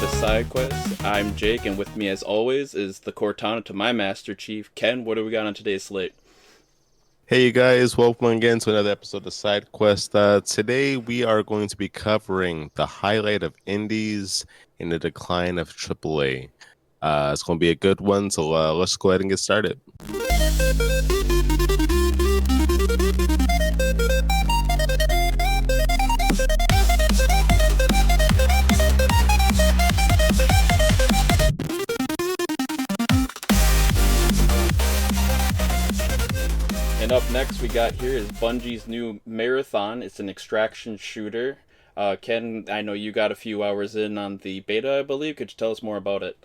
episode of Side Quest. I'm Jake, and with me, as always, is the Cortana to my Master Chief, Ken. What do we got on today's slate? Hey, you guys, welcome again to another episode of Side Quest. Today, we are going to be covering the highlight of indies and the decline of AAA. It's going to be a good one, so let's go ahead and get started. And up next we got here is Bungie's new Marathon. It's an extraction shooter. Ken, I know you got a few hours in on the beta, I believe. Could you tell us more about it?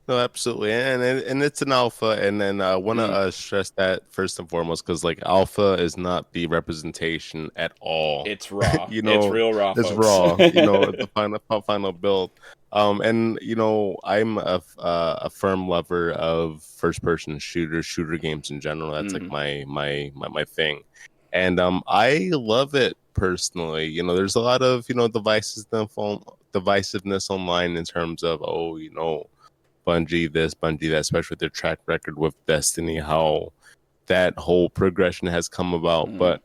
No, absolutely, and it's an alpha, and then I want to stress that first and foremost, because like alpha is not the representation at all. It's raw. You know, it's real raw, it's folks. raw. The final build. And I'm a firm lover of first-person shooter games in general. That's like my thing, and I love it personally. There's a lot of divisiveness online in terms of Bungie this, Bungie that, especially with their track record with Destiny, how that whole progression has come about. But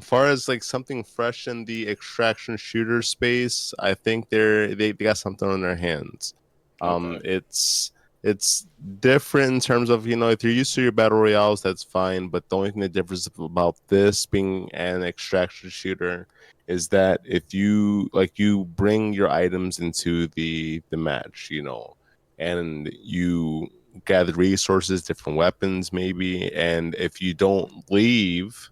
far as like something fresh in the extraction shooter space, I think they got something on their hands. Okay. It's different in terms of, if you're used to your battle royales, that's fine. But the only thing that differs about this being an extraction shooter is that if you bring your items into the match, and you gather resources, different weapons maybe, and if you don't leave,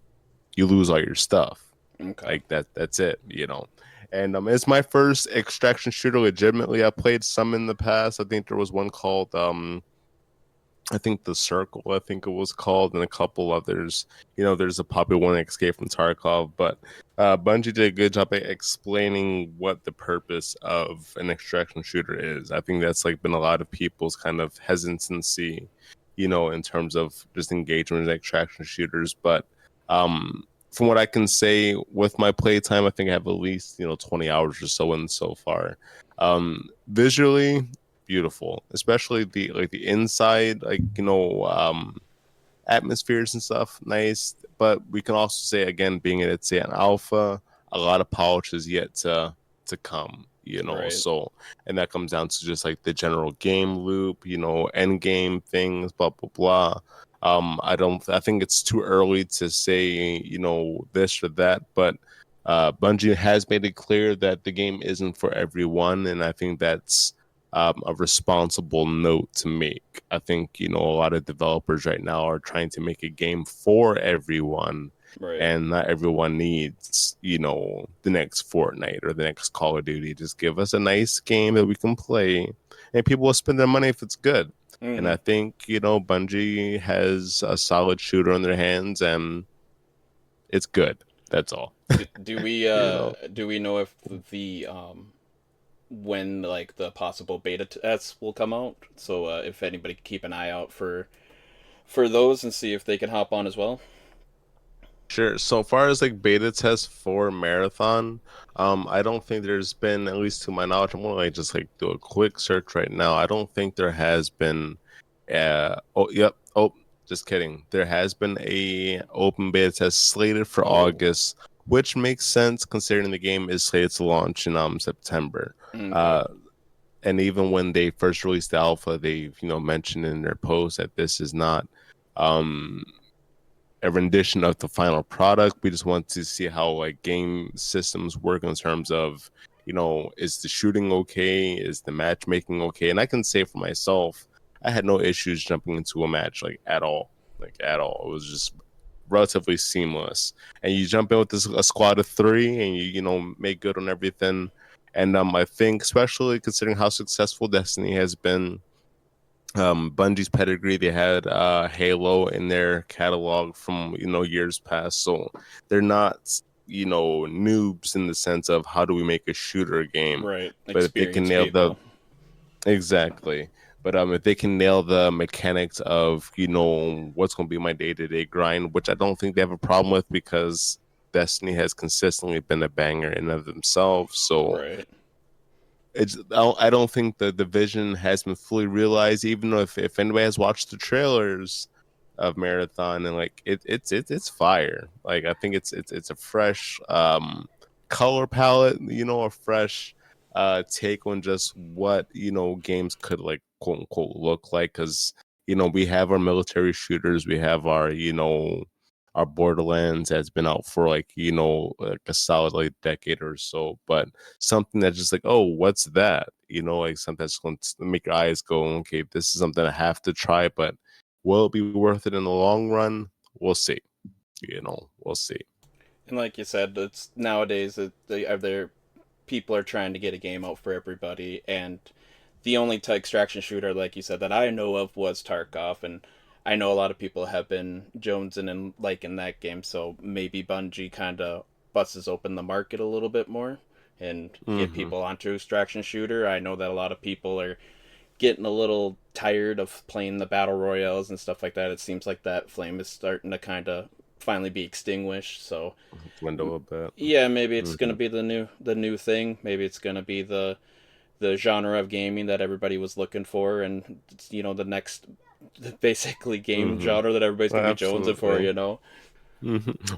you lose all your stuff. Okay. Like that's it, And it's my first extraction shooter legitimately. I played some in the past. I think there was one called I think The Circle, I think it was called, and a couple others. There's a popular one, Escape from Tarkov, but Bungie did a good job at explaining what the purpose of an extraction shooter is. I think that's like been a lot of people's kind of hesitancy, in terms of just engagement in extraction shooters. But from what I can say with my playtime, I think I have at least 20 hours or so in so far. Visually, beautiful, especially the inside, atmospheres and stuff, nice. But we can also say, again, being it's an alpha, a lot of polish is yet to come, Right. So, and that comes down to just like the general game loop, end game things, blah blah blah. I think it's too early to say this or that, but Bungie has made it clear that the game isn't for everyone, and I think that's a responsible note to make. I think a lot of developers right now are trying to make a game for everyone, Right. and not everyone needs the next Fortnite or the next Call of Duty. Just give us a nice game that we can play, and people will spend their money if it's good. And I think Bungie has a solid shooter on their hands, and it's good. That's all. Do we do we know if the when like the possible beta tests will come out? So if anybody can keep an eye out for those and see if they can hop on as well. Sure. So far as like beta tests for Marathon, I don't think there's been, at least to my knowledge, I'm gonna just do a quick search right now. I don't think there has been. Just kidding. There has been a open beta test slated for August, which makes sense considering the game is slated to launch in September. Okay. And even when they first released the alpha, they mentioned in their post that this is not a rendition of the final product. We just want to see how game systems work in terms of is the shooting okay, is the matchmaking okay. And I can say for myself, I had no issues jumping into a match at all. It was just relatively seamless. And you jump in with a squad of 3 and you make good on everything. And I think, especially considering how successful Destiny has been, Bungie's pedigree, they had Halo in their catalog from years past, so they're not noobs in the sense of how do we make a shooter game, Right. but if they can nail People. exactly. But if they can nail the mechanics of what's going to be my day-to-day grind, which I don't think they have a problem with, because Destiny has consistently been a banger in of themselves. So Right. I don't think the vision has been fully realized. Even though if anybody has watched the trailers of Marathon, and like it's fire. Like I think it's a fresh color palette, a fresh take on just what games could like quote unquote look like, because we have our military shooters, we have our Borderlands has been out for like a solid like decade or so, but something that's just like, oh, what's that? Like something that's going to make your eyes go, okay, this is something I have to try, but will it be worth it in the long run? We'll see. We'll see. And like you said, it's nowadays there people are trying to get a game out for everybody, and the only extraction shooter, like you said, that I know of was Tarkov, and I know a lot of people have been jonesing and liking that game, so maybe Bungie kind of busts open the market a little bit more and get people onto extraction shooter. I know that a lot of people are getting a little tired of playing the battle royales and stuff like that. It seems like that flame is starting to kind of finally be extinguished. So Window a bit. yeah, maybe it's gonna be the new thing. Maybe it's gonna be the genre of gaming that everybody was looking for, and the next basically game genre that everybody's gonna be jonesing for.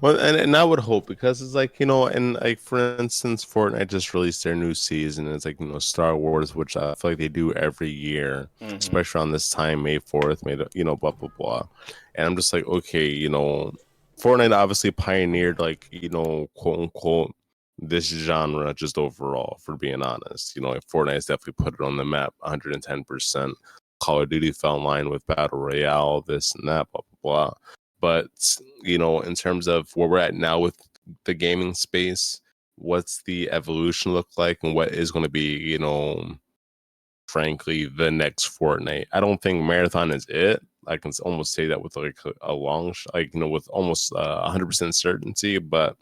Well, and I would hope, because it's like and like for instance, Fortnite just released their new season. And it's like Star Wars, which I feel like they do every year, especially around this time, May 4th, May blah blah blah. And I'm just like, okay, Fortnite obviously pioneered like quote unquote this genre just overall, for being honest. Like Fortnite's definitely put it on the map 110%. Call of Duty fell in line with Battle Royale, this and that, blah blah blah. But in terms of where we're at now with the gaming space, what's the evolution look like, and what is going to be frankly the next Fortnite? I don't think Marathon is it. I can almost say that with like a long with almost 100% certainty, but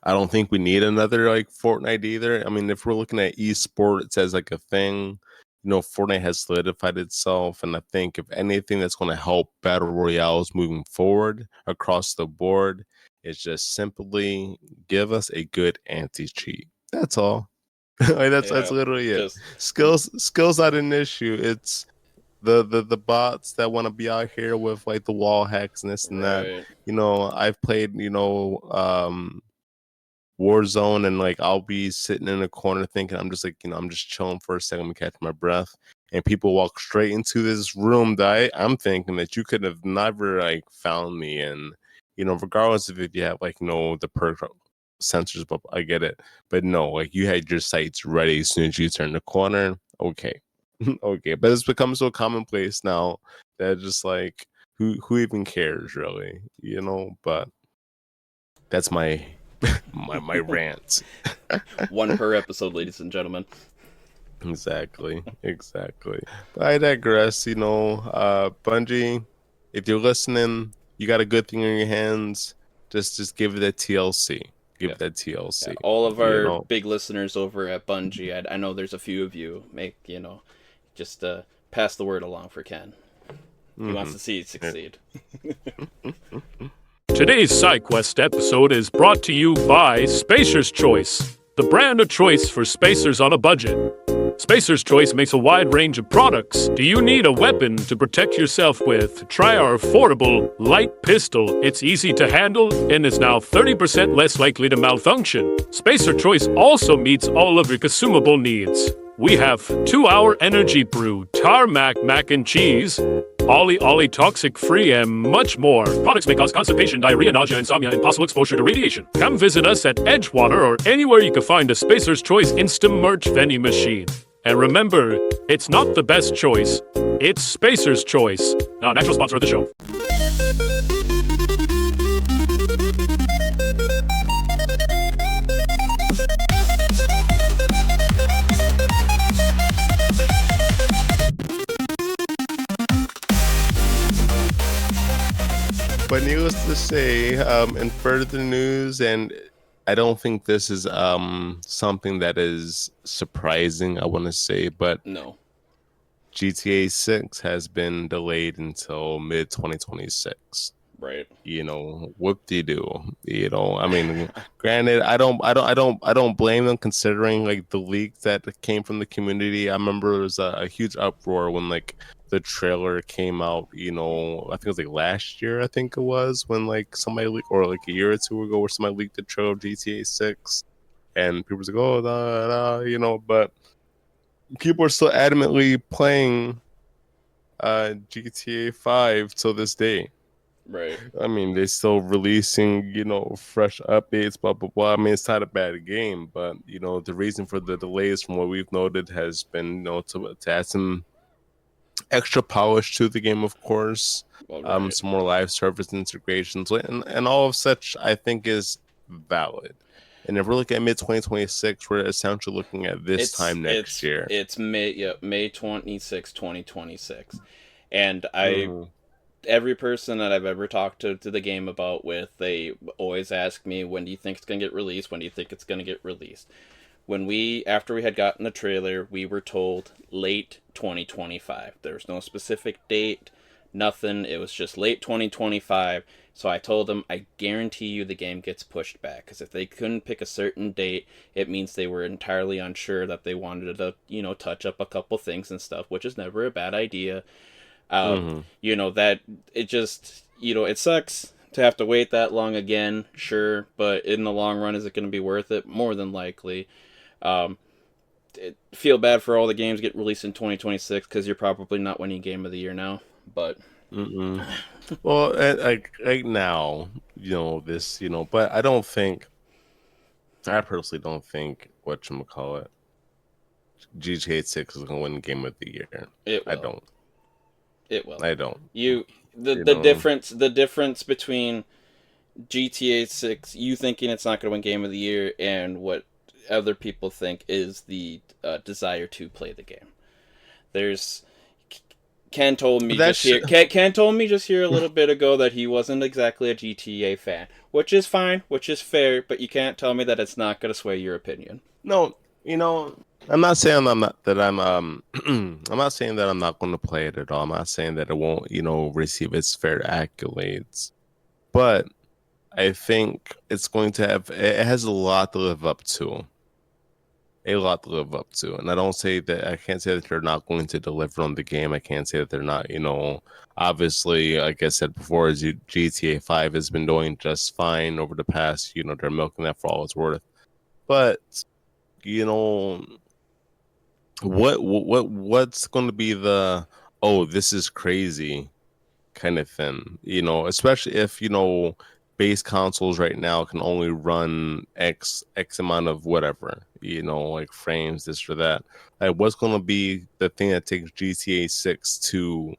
I don't think we need another like Fortnite either. I mean, if we're looking at esports as like a thing, Fortnite has solidified itself, and I think if anything that's going to help battle royales moving forward across the board is just simply give us a good anti-cheat. That's all. Like that's literally it. Skills not an issue. It's the bots that want to be out here with like the wall hacks and this and that. I've played Warzone, and like I'll be sitting in a corner thinking I'm just like I'm just chilling for a second, catch my breath, and people walk straight into this room that I'm thinking that you could have never like found me in, regardless of if you have like the perk sensors, but I get it, but no, like you had your sights ready as soon as you turn the corner. Okay. Okay, but it's become so commonplace now that just like who even cares really, but that's my my rant. One per episode, ladies and gentlemen. Exactly. But I digress. Bungie, if you're listening, you got a good thing in your hands. Just give it that TLC. Give it that TLC. Yeah, all of our big listeners over at Bungie, I know there's a few of you. Just pass the word along for Ken. He wants to see it succeed. Today's SideQuest episode is brought to you by Spacer's Choice, the brand of choice for spacers on a budget. Spacer's Choice makes a wide range of products. Do you need a weapon to protect yourself with? Try our affordable light pistol. It's easy to handle and is now 30% less likely to malfunction. Spacer Choice also meets all of your consumable needs. We have 2-hour energy brew, tarmac mac and cheese, Ollie toxic free, and much more. Products may cause constipation, diarrhea, nausea, insomnia, and possible exposure to radiation. Come visit us at Edgewater or anywhere you can find a Spacer's Choice instant merch vending machine. And remember, it's not the best choice, it's Spacer's Choice. Now, natural sponsor of the show. But needless to say, in further news, and I don't think this is something that is surprising, I want to say, but no, GTA 6 has been delayed until mid-2026. Right. Whoop-de-doo. I mean, granted, I don't blame them considering like the leaks that came from the community. I remember there was a huge uproar when like the trailer came out. I think it was like last year. I think it was when like somebody or like a year or two ago, where somebody leaked the trailer of GTA 6, and people was like, oh, but people are still adamantly playing GTA 5 till this day. Right. I mean, they're still releasing, fresh updates, blah, blah, blah. I mean, it's not a bad game, but, the reason for the delays from what we've noted has been, to add some extra polish to the game, of course. Well, right. Some more live service integrations, and all of such, I think, is valid. And if we're looking at mid-2026, we're essentially looking at this time next year. It's May 26, 2026. And every person that I've ever talked to the game about with, they always ask me, when do you think it's going to get released? When do you think it's going to get released? After we had gotten the trailer, we were told late 2025. There was no specific date, nothing. It was just late 2025. So I told them, I guarantee you the game gets pushed back. Because if they couldn't pick a certain date, it means they were entirely unsure, that they wanted to, touch up a couple things and stuff, which is never a bad idea. That it just, it sucks to have to wait that long again, sure. But in the long run, is it going to be worth it? More than likely. Feel bad for all the games get released in 2026 because you're probably not winning Game of the Year now. But well, like right now, this, but I personally don't think whatchamacallit, GTA 6 is going to win Game of the Year. I don't. It will. I don't. The difference between GTA 6, you thinking it's not going to win Game of the Year, and what other people think is the desire to play the game. Ken told me just here a little bit ago that he wasn't exactly a GTA fan, which is fine, which is fair, but you can't tell me that it's not going to sway your opinion. No, I'm not saying I'm not saying that I'm not going to play it at all. I'm not saying that it won't, receive its fair accolades. But I think it has a lot to live up to. And I can't say that they're not going to deliver on the game. I can't say that they're not, obviously, like I said before, GTA 5 has been doing just fine over the past, they're milking that for all it's worth. But, what's going to be the, oh, this is crazy kind of thing, especially if, base consoles right now can only run X amount of whatever, like frames, this or that. Like, what's going to be the thing that takes GTA 6 to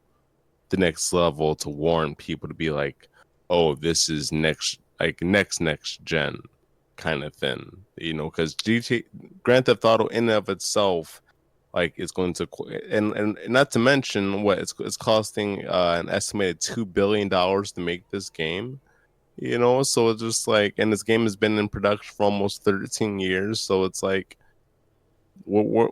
the next level to warrant people to be like, oh, this is next gen kind of thing, because Grand Theft Auto in and of itself, like, it's going to, and not to mention what it's costing an estimated $2 billion to make this game. So it's just like, and this game has been in production for almost 13 years. So it's like, what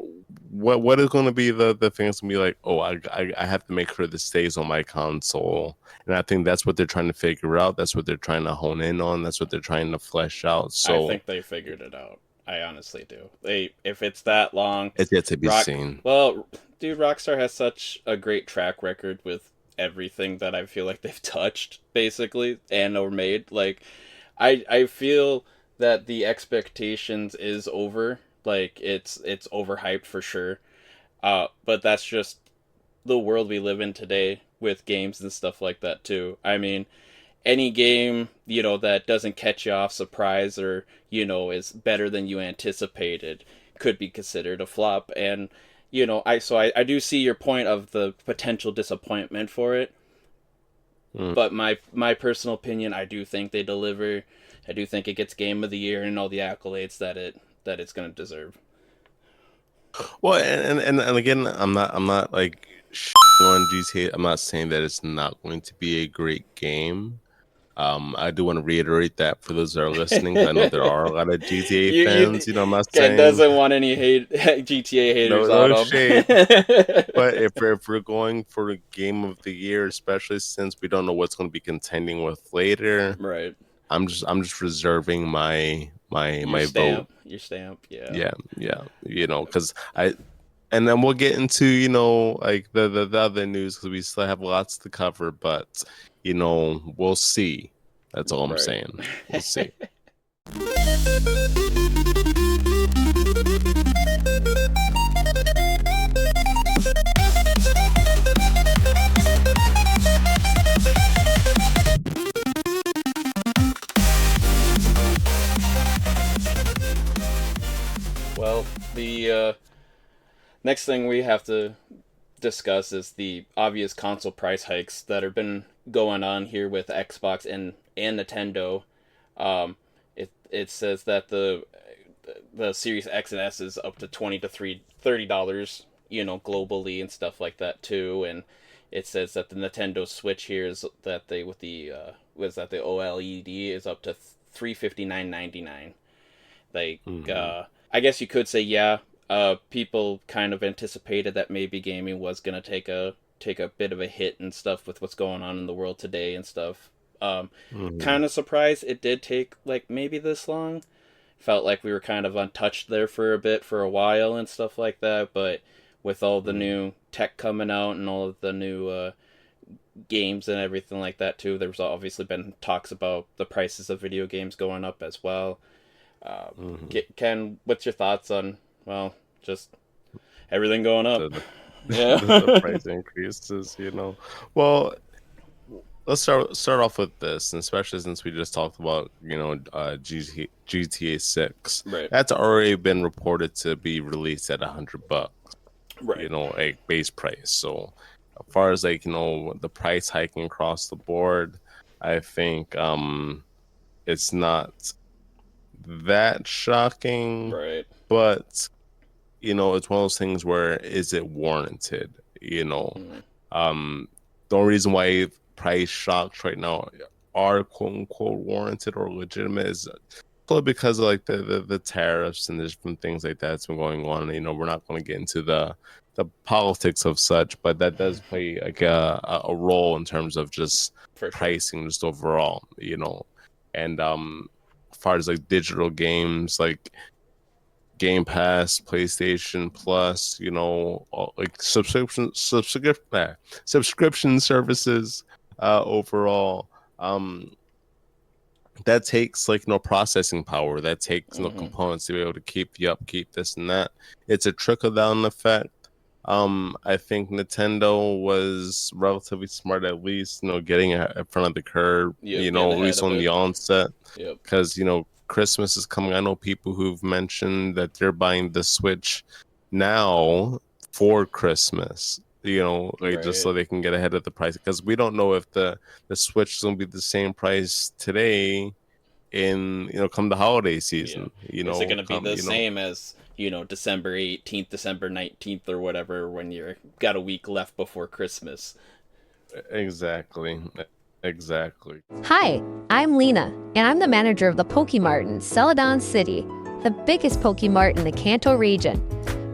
is going to be the thing that's going to be like, oh, I have to make sure this stays on my console. And I think that's what they're trying to figure out. That's what they're trying to hone in on. That's what they're trying to flesh out. So I think they figured it out. I honestly do. If it's that long, it's yet to be seen. Well, dude, Rockstar has such a great track record with everything that I feel like they've touched, basically, and or made. Like, I feel that the expectations is over. Like, it's overhyped for sure. But that's just the world we live in today with games and stuff like that too. I mean, any game, that doesn't catch you off surprise or, is better than you anticipated could be considered a flop. And, I do see your point of the potential disappointment for it. But my personal opinion, I do think they deliver. I do think it gets Game of the Year and all the accolades that it's going to deserve. Well, and again, I'm not like on GTA. I'm not saying that it's not going to be a great game. I do want to reiterate that for those that are listening. I know there are a lot of GTA You- fans. I'm not Ken saying doesn't want any GTA haters no on shade. him. But if we're going for Game of the Year, especially since we don't know what's going to be contending with later, Right. I'm just reserving my vote. Your stamp, yeah. Yeah. Because and then we'll get into like the other news because we still have lots to cover. But we'll see. That's all I'm saying. We'll see. Well, the next thing we have to discuss is the obvious console price hikes that have been going on here with Xbox and Nintendo. It says that the Series X and S is up to $20 to $30, globally and stuff like that too. And it says that the Nintendo Switch here is that the OLED is up to $359.99. Like, I guess you could say, yeah. People kind of anticipated that maybe gaming was gonna take a bit of a hit and stuff with what's going on in the world today and stuff. Kind of surprised it did take like maybe this long. Felt like we were kind of untouched there for a while and stuff like that. But with all the new tech coming out and all of the new games and everything like that too, there's obviously been talks about the prices of video games going up as well. Ken, what's your thoughts on just everything going up? The price increases, Well, let's start off with this, and especially since we just talked about GTA 6. Right. That's already been reported to be released at $100. Right. A base price. So as far as the price hiking across the board, I think it's not that shocking. Right. But it's one of those things where is it warranted? The only reason why price shocks right now are quote unquote warranted or legitimate is probably because of like the tariffs and different things like that's been going on. We're not going to get into the politics of such, but that does play like a role in terms of just pricing just overall. And as far as like digital games like Game Pass, PlayStation Plus, like subscription services overall. That takes processing power. That takes components to be able to keep the upkeep, this and that. It's a trickle down effect. I think Nintendo was relatively smart, at least getting in front of the curve. At least on the onset, because Christmas is coming. I know people who've mentioned that they're buying the Switch now for Christmas, just so they can get ahead of the price. Because we don't know if the Switch is going to be the same price today in, come the holiday season. Is it going to be the same as, December 18th, December 19th or whatever when you're got a week left before Christmas? Exactly. Hi, I'm Lena, and I'm the manager of the Pokemart in Celadon City, the biggest Pokemart in the Kanto region.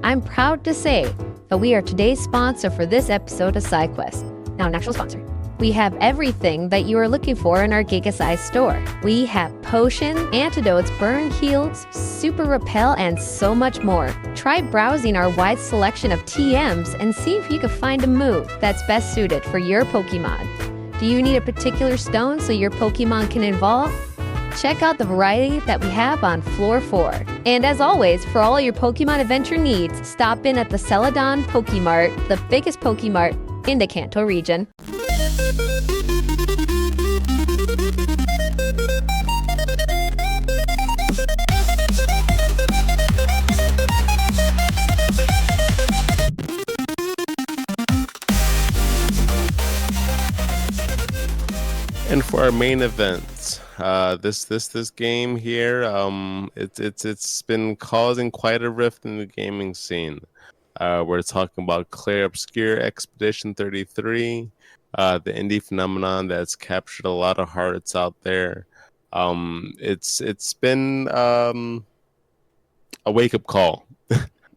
I'm proud to say that we are today's sponsor for this episode of SideQuest. Now, an actual sponsor. We have everything that you are looking for in our Giga-sized store. We have potions, antidotes, burn heals, super repel, and so much more. Try browsing our wide selection of TMs and see if you can find a move that's best suited for your Pokemon. Do you need a particular stone so your Pokemon can evolve? Check out the variety that we have on floor 4. And as always, for all your Pokemon adventure needs, stop in at the Celadon Pokemart, the biggest Pokemart in the Kanto region. And for our main event, this game here, it's been causing quite a rift in the gaming scene. We're talking about Clair Obscur Expedition 33. the indie phenomenon that's captured a lot of hearts out there. It's been a wake up call.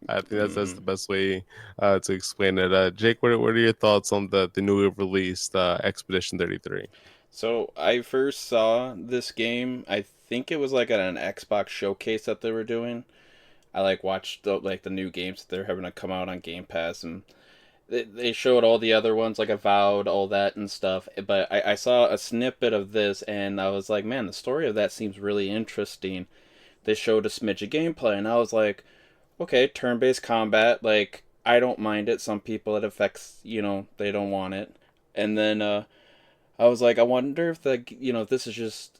I think that's the best way to explain it. Jake, what are your thoughts on the newly released Expedition 33? So I first saw this game. I think it was like at an Xbox showcase that they were doing. I like watched the new games that they're having to come out on Game Pass, and they showed all the other ones like Avowed, all that and stuff. But I saw a snippet of this, and I was like, man, the story of that seems really interesting. They showed a smidge of gameplay, and I was like, okay, turn-based combat, like I don't mind it. Some people it affects, they don't want it. And then I was like, I wonder if if this is just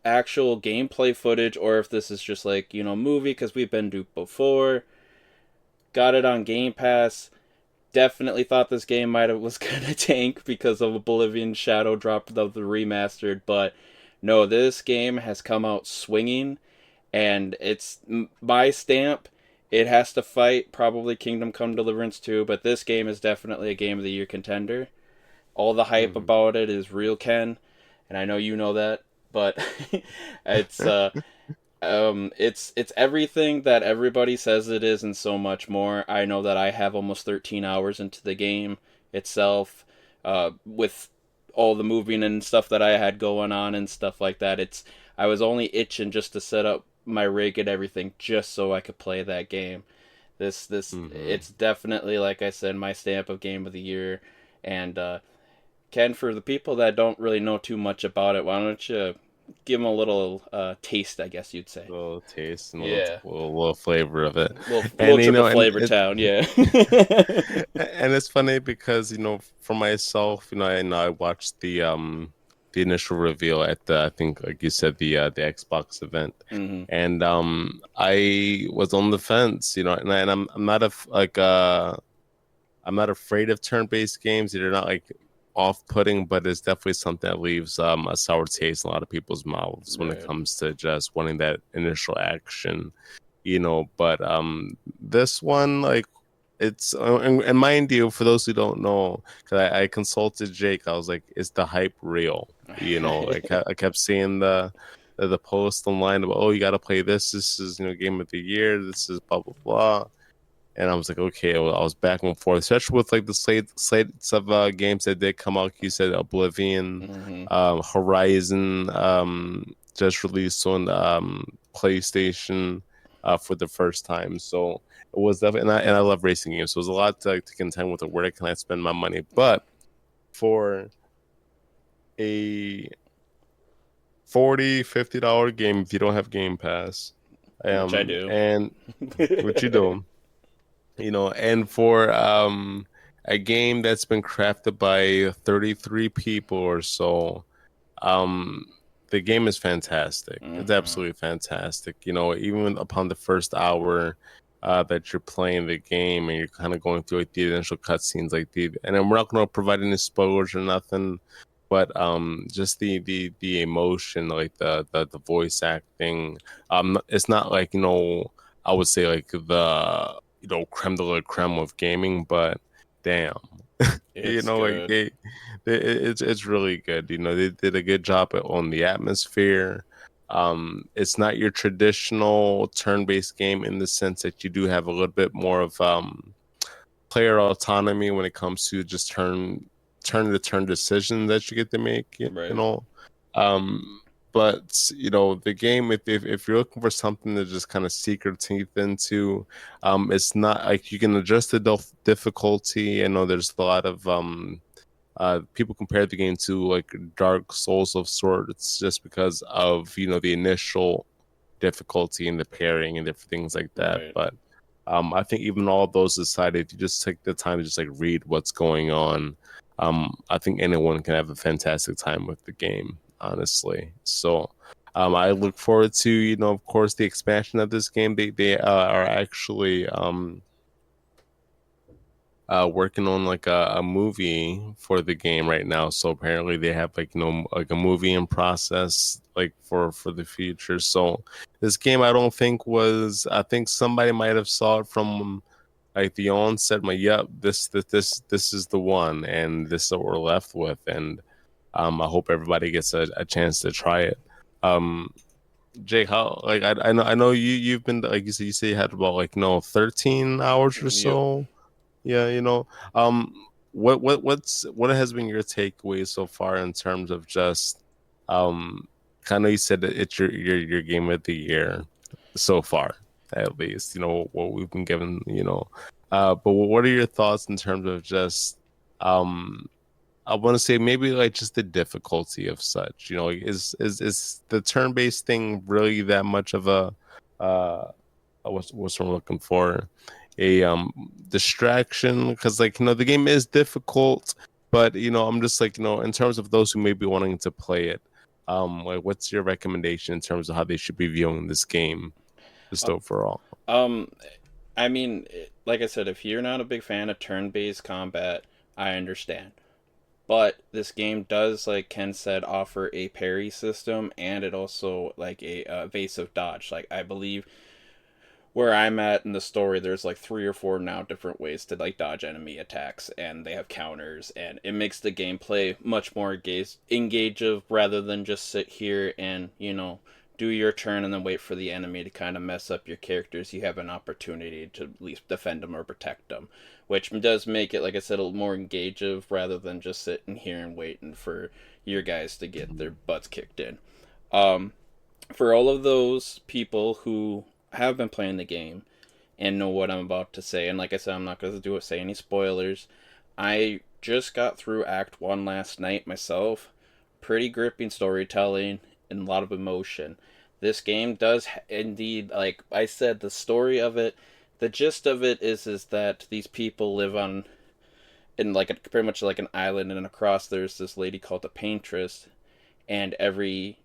actual gameplay footage or if this is just like, movie, because we've been duped before. Got it on Game Pass. Definitely thought this game was gonna tank because of Oblivion Shadow Drop of the remastered, but no, this game has come out swinging, and it's my stamp. It has to fight probably Kingdom Come Deliverance 2, but this game is definitely a Game of the Year contender. All the hype about it is real, Ken, and I know you know that, but it's it's everything that everybody says it is and so much more. I know that I have almost 13 hours into the game itself, with all the moving and stuff that I had going on and stuff like that. I was only itching just to set up my rig and everything just so I could play that game. It's definitely, like I said, my stamp of Game of the Year. And Ken, for the people that don't really know too much about it, why don't you give them a little taste, I guess you'd say. A little taste and Yeah. a little flavor of it. Little trip to Flavor Town, yeah. And it's funny because, for myself, I watched the initial reveal at I think, like you said, the Xbox event. Mm-hmm. And I was on the fence, and I'm not I'm not afraid of turn-based games. They're not like off-putting, but it's definitely something that leaves a sour taste in a lot of people's mouths when it comes to just wanting that initial action, But this one, like, it's and mind you, for those who don't know, because I consulted Jake, I was like, is the hype real? Like I kept seeing the post online about, oh, you got to play this. This is Game of the Year. This is blah blah blah. And I was like, okay, well, I was back and forth, especially with like the slates of games that did come out. Like you said, Oblivion, Horizon, just released on PlayStation for the first time. So it was definitely, and I love racing games. So it was a lot to contend with. Where can I spend my money? But for a $40-$50 game, if you don't have Game Pass, which I do, and what you do. And for a game that's been crafted by 33 people or so, the game is fantastic. It's absolutely fantastic. Even upon the first hour that you're playing the game and you're kind of going through like the initial cutscenes, and then we're not going to provide any spoilers or nothing, but just the emotion, like the voice acting, it's not like I would say like the creme de la creme of gaming, but damn, it's good. It's really good. They did a good job on the atmosphere. It's not your traditional turn-based game in the sense that you do have a little bit more of player autonomy when it comes to just turn-to-turn decisions that you get to make. But the game, if you're looking for something to just kind of sink your teeth into, it's not like you can adjust the difficulty. I know there's a lot of people compare the game to like Dark Souls of sorts, just because of the initial difficulty and the pairing and different things like that. Right. But I think even all those aside, if you just take the time to just like read what's going on, I think anyone can have a fantastic time with the game, honestly. So I look forward to of course the expansion of this game. They are actually working on like a movie for the game right now, so apparently they have like like a movie in process like for the future. So this game I think somebody might have saw it from like the onset, yep, this is the one, and this is what we're left with, and I hope everybody gets a chance to try it. Jake, how like I know you've been like you say you had about 13 hours or Yep. so. Yeah, what has been your takeaway so far in terms of just I know you said that it's your game of the year so far, at least, what we've been given, but what are your thoughts in terms of just I want to say maybe just the difficulty of such, is the turn-based thing really that much of a what's I'm looking for, a distraction? Because the game is difficult, but I'm just in terms of those who may be wanting to play it, what's your recommendation in terms of how they should be viewing this game just overall? I mean, like I said, if you're not a big fan of turn-based combat, I understand. But this game does, like Ken said, offer a parry system, and it also a evasive dodge. Like, I believe where I'm at in the story, there's 3 or 4 now different ways to dodge enemy attacks, and they have counters, and it makes the gameplay much more engageable rather than just sit here and do your turn and then wait for the enemy to kind of mess up your characters. You have an opportunity to at least defend them or protect them, which does make it, like I said, a little more engageable rather than just sitting here and waiting for your guys to get their butts kicked in. For all of those people who have been playing the game and know what I'm about to say, and like I said, I'm not going to say any spoilers. I just got through Act 1 last night myself. Pretty gripping storytelling and a lot of emotion. This game does indeed, like I said, the story of it, the gist of it is that these people live in pretty much like an island, and across there's this lady called the Paintress, and every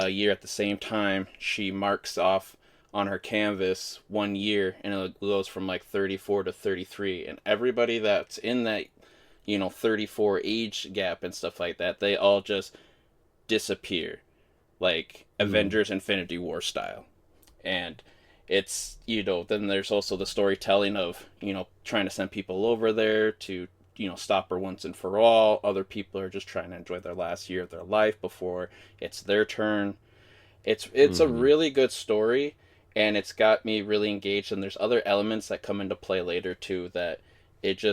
year at the same time she marks off on her canvas 1 year, and it goes from 34 to 33, and everybody that's in that 34 age gap and stuff like that, they all just disappear, like Avengers Infinity War style. And it's then there's also the storytelling of trying to send people over there to stop her once and for all. Other people are just trying to enjoy their last year of their life before it's their turn. It's a really good story, and it's got me really engaged, and there's other elements that come into play later too that it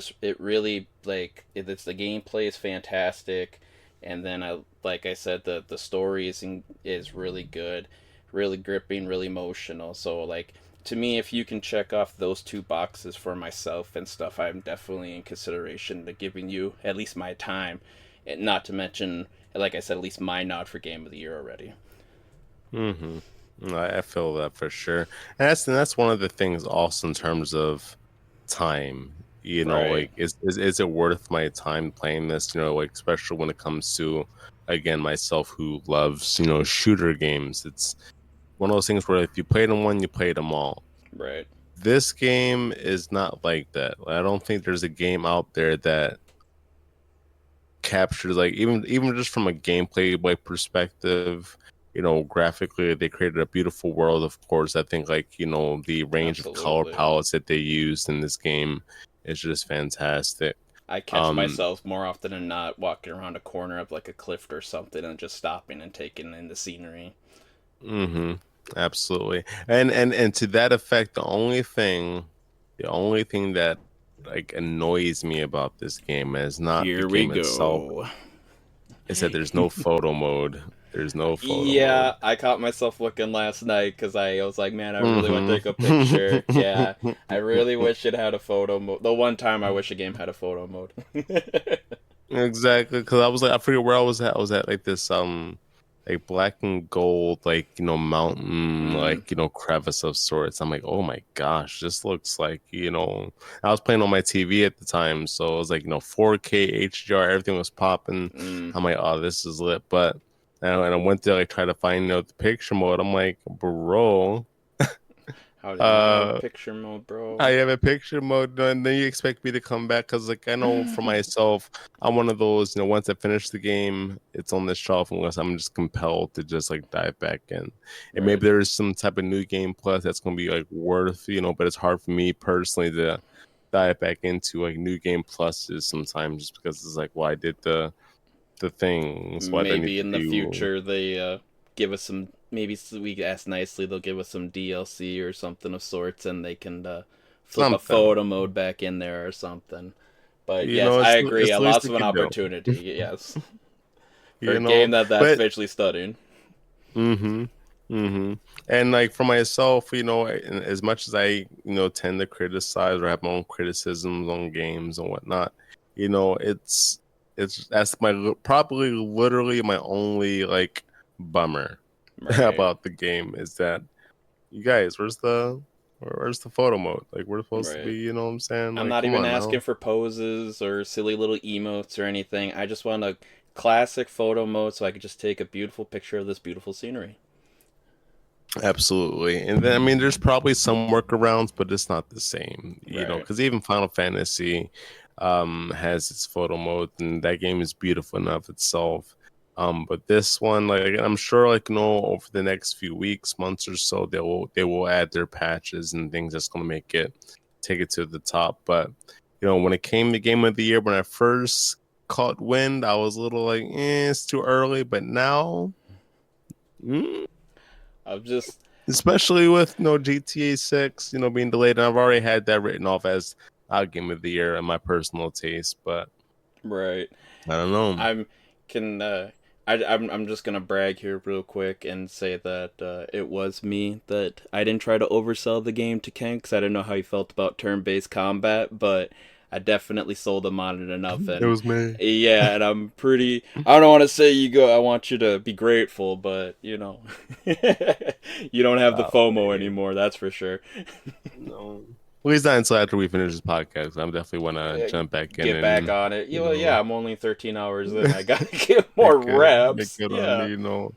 really it's the gameplay is fantastic, and then like I said, the story is really good, really gripping, really emotional. So to me, if you can check off those 2 boxes for myself and stuff, I'm definitely in consideration to giving you at least my time, and not to mention, like I said, at least my nod for Game of the Year already. I feel that for sure, and that's one of the things also in terms of time. Right. Is it worth my time playing this? Especially when it comes to, again, myself who loves shooter games. It's one of those things where if you played them one, you played them all. Right. This game is not like that. I don't think there's a game out there that captures even just from a gameplay perspective. Graphically, they created a beautiful world. Of course, I think the range of color palettes that they used in this game is just fantastic. I catch myself more often than not walking around a corner of a cliff or something and just stopping and taking in the scenery. Absolutely. And to that effect, the only thing that annoys me about this game is not the game itself. Is that there's no photo mode. There's no photo mode. I caught myself looking last night because I was like, man, I really want to take a picture. Yeah, I really wish it had a photo mode. The one time I wish a game had a photo mode. Exactly, because I forget where I was at. I was at this black and gold mountain crevice of sorts. I'm like, oh my gosh, this looks I was playing on my TV at the time, so it was 4K HDR, everything was popping. I'm like, oh, this is lit. But and I went to try to find the picture mode. I'm like, bro, how do you have picture mode, bro? I have a picture mode, and then you expect me to come back because I know for myself, I'm one of those, once I finish the game, it's on the shelf unless I'm just compelled to just dive back in. And maybe there's some type of new game plus that's gonna be worth, but it's hard for me personally to dive back into like new game pluses sometimes, just because it's like, well, I did the things. What I need Maybe to in the do. future they give us some. Maybe we ask nicely, they'll give us some DLC or something of sorts, and they can flip a Something. photo mode back in there or something. But You yes, know, I agree. it's A the least loss they of an can do. opportunity. Yes, for You a know, game that's but eventually studying. mm-hmm. Mm-hmm. And like for myself, as much as I, tend to criticize or have my own criticisms on games and whatnot, that's probably literally my only like bummer Right, about the game is that you guys, where's the photo mode? Like we're supposed to be, right. you know what I'm saying? I'm Like not come even on asking now. for poses or silly little emotes or anything. I just want a classic photo mode so I could just take a beautiful picture of this beautiful scenery. Absolutely. And then, I mean, there's probably some workarounds, but it's not the same, Right. because even Final Fantasy has its photo mode, and that game is beautiful enough itself. But this one, like, I'm sure, like, over the next few weeks, months or so, they will add their patches and things that's going to take it to the top. But, when it came to Game of the Year, when I first caught wind, I was a little like, it's too early. But now, I'm just especially with GTA 6, being delayed. And I've already had that written off as our Game of the Year in my personal taste, but right. I don't know. I'm can I'm just gonna brag here real quick and say that it was me that I didn't try to oversell the game to Ken because I didn't know how he felt about turn-based combat, but I definitely sold him on it enough, It and was me. yeah, and I'm pretty. I don't want to say you go. I want you to be grateful, but you don't have the FOMO Golly. anymore. That's for sure. No. At least not until after we finish this podcast. I definitely want to Uh, jump back in Get back and, on it. you Yeah, know, I'm only 13 hours in. I gotta get more get reps. good on Yeah. the.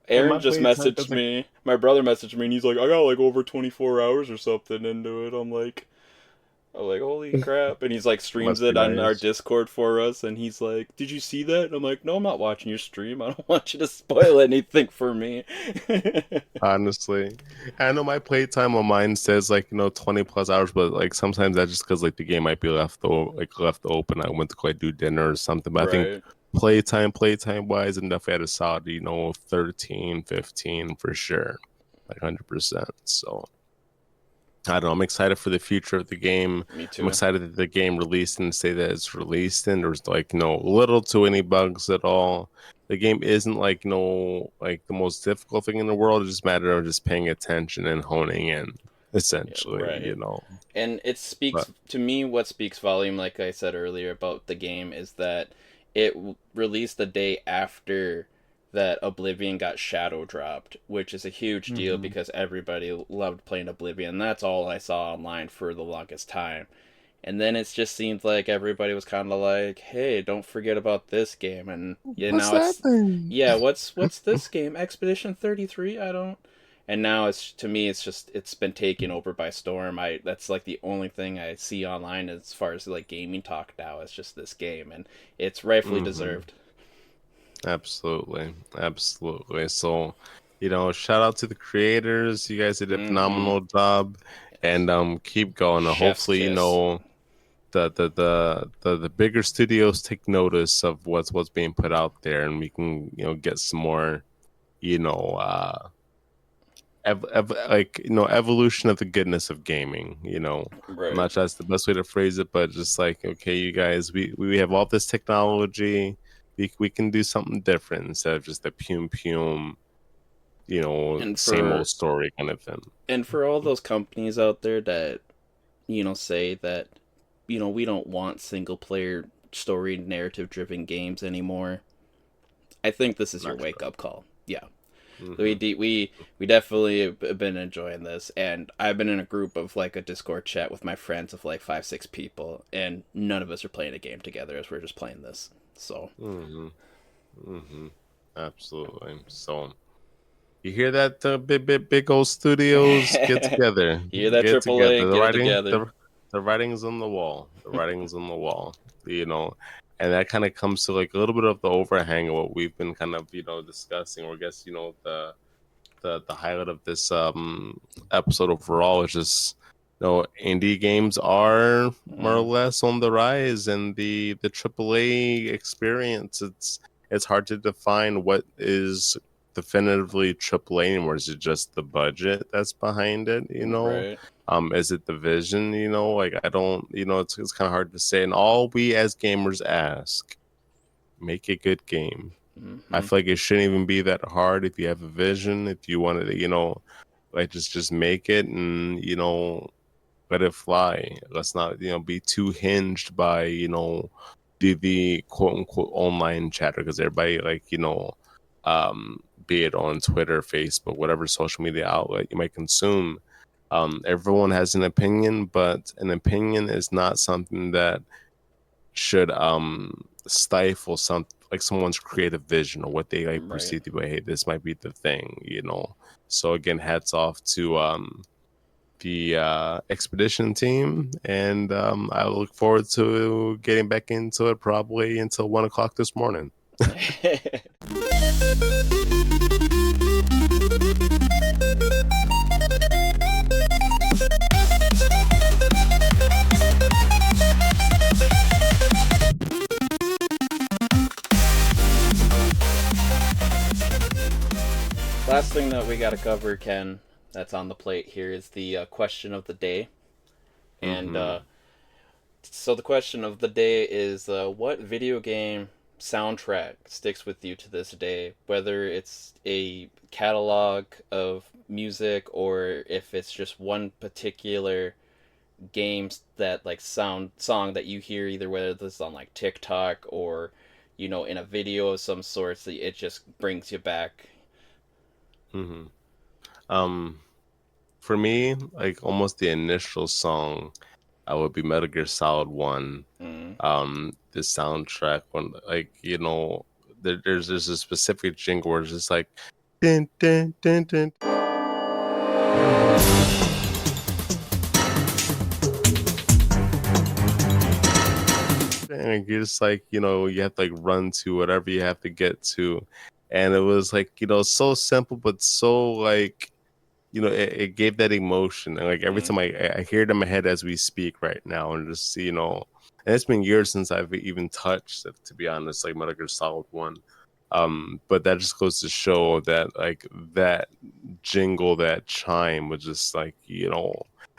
And Aaron my just playtime, messaged because like, me. My brother messaged me, and he's like, "I got like over 24 hours or something into it." I'm like, holy crap! And he's like, streams must be it on our nice. Discord for us, and he's like, "Did you see that?" And I'm like, "No, I'm not watching your stream. I don't want you to spoil anything for me." Honestly, I know my playtime on mine says like 20 plus hours, but like sometimes that's just because like the game might be left open. I went to go do dinner or something, but I think Right. playtime wise, and definitely had a solid 13, 15 for sure, like 100%. So I don't know. I'm excited for the future of the game. Me I'm too. excited that the game released and say that it's released and there's like little to any bugs at all. The game isn't like like the most difficult thing in the world. It's just a matter of just paying attention and honing in, Yeah, essentially. right. And it But speaks to me. What speaks volume, like I said earlier about the game, is that released the day after that Oblivion got shadow dropped, which is a huge deal hmm because everybody loved playing Oblivion. That's all I saw online for the longest time. And then it just seemed like everybody was kind of like, "Hey, don't forget about this game." And yeah, what's now that it's thing? yeah, what's this game? Expedition 33? I don't. And now it's to me it's been taken over by storm. I That's like the only thing I see online as far as like gaming talk now. It's just this game, and it's rightfully hmm deserved. Absolutely. So, shout out to the creators. You guys did a Mm-hmm. phenomenal job, and keep going. Chef's Hopefully, kiss. the bigger studios take notice of what's being put out there, and we can get some more you know evolution of the goodness of gaming. I'm Right. not sure that's the best way to phrase it, but just like, okay, you guys, we have all this technology. We can do something different instead of just a pume, And same old for story kind of thing. all those companies out there that say that we don't want single player story narrative driven games anymore. I think this is your Not wake sure. up call. Yeah. We hmm de- we definitely have been enjoying this, and I've been in a group of like a Discord chat with my friends of like 5-6 people, and none of us are playing a game together as we're just playing this. So hmm hmm Absolutely. So you hear that, big old studios get together, hear that get AAA, together. get it together. The writing's on the wall. The writing's on the wall. You know, and that kind of comes to like a little bit of the overhang of what we've been kind of discussing. Or I guess the highlight of this episode overall is just indie games are more or less on the rise, and the AAA experience, it's hard to define what is definitively AAA anymore. Is it just the budget that's behind it? Right. Is it the vision? Like I don't. It's kind of hard to say. And all we as gamers ask, make a good game. I feel like it shouldn't even be that hard if you have a vision. If you wanted to, like just make it and let it fly. Let's not be too hinged by the quote unquote online chatter, because everybody be it on Twitter, Facebook, whatever social media outlet you might consume, everyone has an opinion, but an opinion is not something that should stifle someone's creative vision or what they perceive to be, hey, this might be the thing. So again, hats off to the expedition team, and I look forward to getting back into it probably until 1 o'clock this morning. Last thing that we got to cover, Ken, that's on the plate here is the question of the day. And so the question of the day is, what video game soundtrack sticks with you to this day? Whether it's a catalog of music or if it's just one particular games that song that you hear, either whether this is on TikTok or in a video of some sort, so it just brings you back. For me, almost the initial song would be Metal Gear Solid 1. The soundtrack, when there's a specific jingle where it's just like dun, dun, dun, dun. And you're just you have to run to whatever you have to get to. And it was so simple, but so it gave that emotion. And every time I hear it in my head as we speak right now, and just and it's been years since I've even touched it, to be honest, Metal Gear Solid 1. But that just goes to show that that jingle, that chime was just and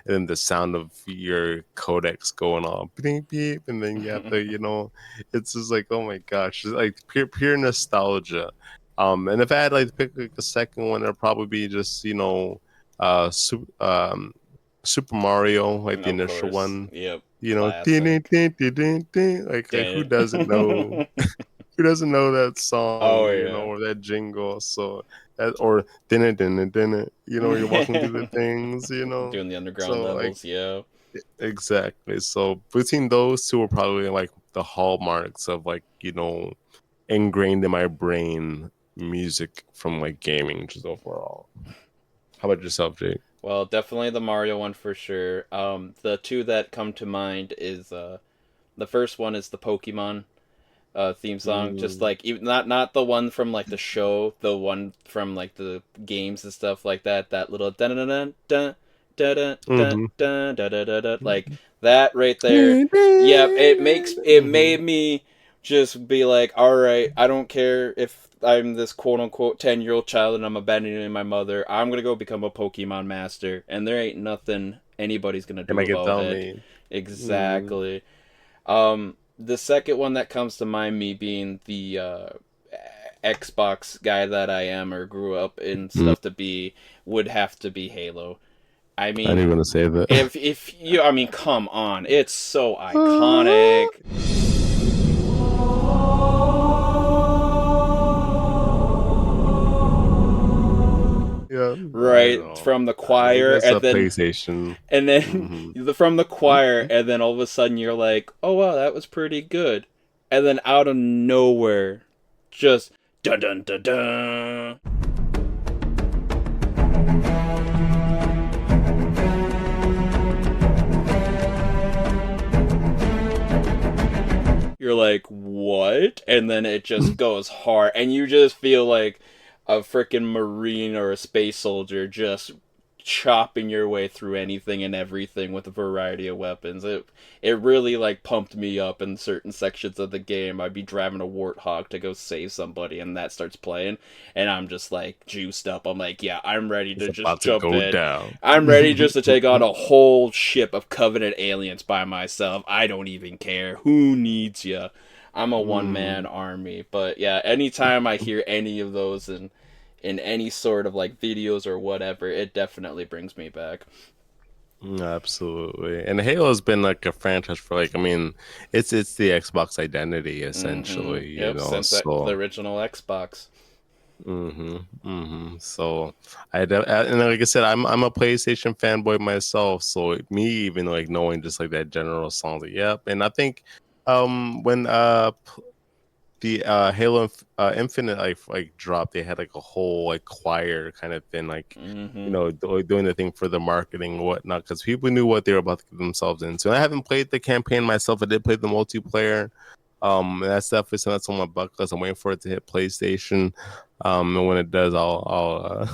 then the sound of your codecs going off, beep, beep, and then you have to, it's just oh my gosh, it's pure nostalgia. And if I had to pick a second one, it'd probably be just Super Mario, the initial one. Yep. Din, din, din, din, din. Who doesn't know? Who doesn't know that song? Or that jingle? So that, or din it, you're walking through the things, doing the underground levels. Yeah, exactly. So between those two are probably the hallmarks of ingrained in my brain music from gaming just overall. How about yourself, Jake? Well, definitely the Mario one for sure. The two that come to mind is the first one is the Pokemon theme song. Just even not the one from the show, the one from the games and stuff like that. That little dun dun dun dun dun dun dun dun dun, that right there. Yep, it made me just be all right, I don't care if I'm this quote-unquote 10-year-old child and I'm abandoning my mother. I'm going to go become a Pokemon master. And there ain't nothing anybody's going to do about it. Exactly. The second one that comes to mind, me being the Xbox guy that I am or grew up in stuff to be, would have to be Halo. I mean, I didn't want to say that. If you, come on. It's so iconic. Yeah, right, from the choir, and then PlayStation, and then from the choir, and then all of a sudden you're oh wow, that was pretty good, and then out of nowhere, just dun dun dun dun. You're what? And then it just goes hard, and you just feel a freaking Marine or a space soldier just chopping your way through anything and everything with a variety of weapons. It really like pumped me up in certain sections of the game. I'd be driving a warthog to go save somebody, and that starts playing, and I'm just like juiced up. I'm like, yeah, I'm ready to just jump in. Down. I'm ready just to take on a whole ship of Covenant aliens by myself. I don't even care. Who needs ya? I'm a one-man army. But yeah, anytime I hear any of those in any sort of like videos or whatever, it definitely brings me back. Absolutely. And Halo's been like a franchise for like, I mean, it's the Xbox identity essentially, you Yep, know. since So the original Xbox. So and like I said, I'm a PlayStation fanboy myself. So me even like knowing just like that general song, like, yep. And I think when the Halo Infinite like dropped, they had like a whole like choir kind of thing, like you know, doing the thing for the marketing and whatnot, because people knew what they were about to get themselves into. And I haven't played the campaign myself. I did play the multiplayer. And that's definitely something that's on my bucket list. I'm waiting for it to hit PlayStation. And when it does, I'll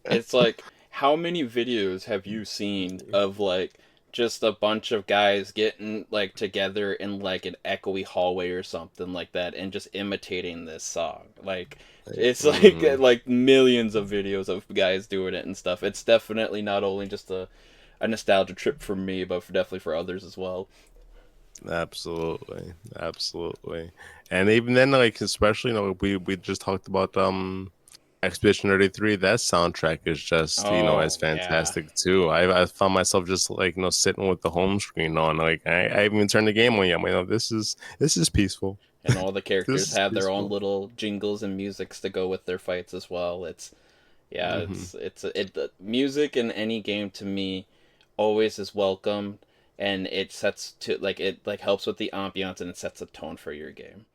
It's like, how many videos have you seen of like just a bunch of guys getting like together in like an echoey hallway or something like that and just imitating this song? Like, it's like millions of videos of guys doing it and stuff. It's definitely not only just a nostalgia trip for me, but definitely for others as well. Absolutely. And even then, like especially, you know, we just talked about Expedition 33. That soundtrack is just you know as fantastic too. I found myself just like you know sitting with the home screen on. Like I haven't even turned the game on yet. I'm like, no, this is peaceful. And all the characters have their own peaceful. little jingles and musics to go with their fights as well. It's the music in any game to me always is welcome, and it sets to like it like helps with the ambiance and it sets a tone for your game.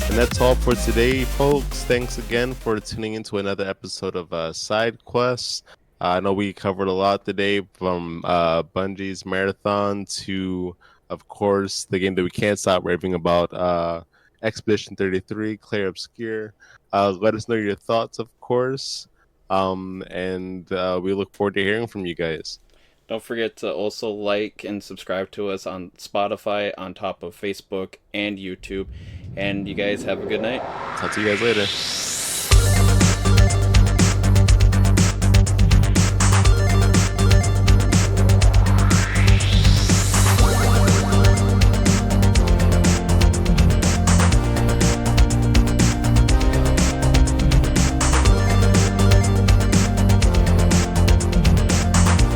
And that's all for today, folks. Thanks again for tuning into another episode of Side Quests. I know we covered a lot today, from Bungie's Marathon to, of course, the game that we can't stop raving about, Expedition 33, Clair Obscur. Let us know your thoughts, of course. And we look forward to hearing from you guys. Don't forget to also like and subscribe to us on Spotify, on top of Facebook and YouTube. And you guys have a good night. Talk to you guys later.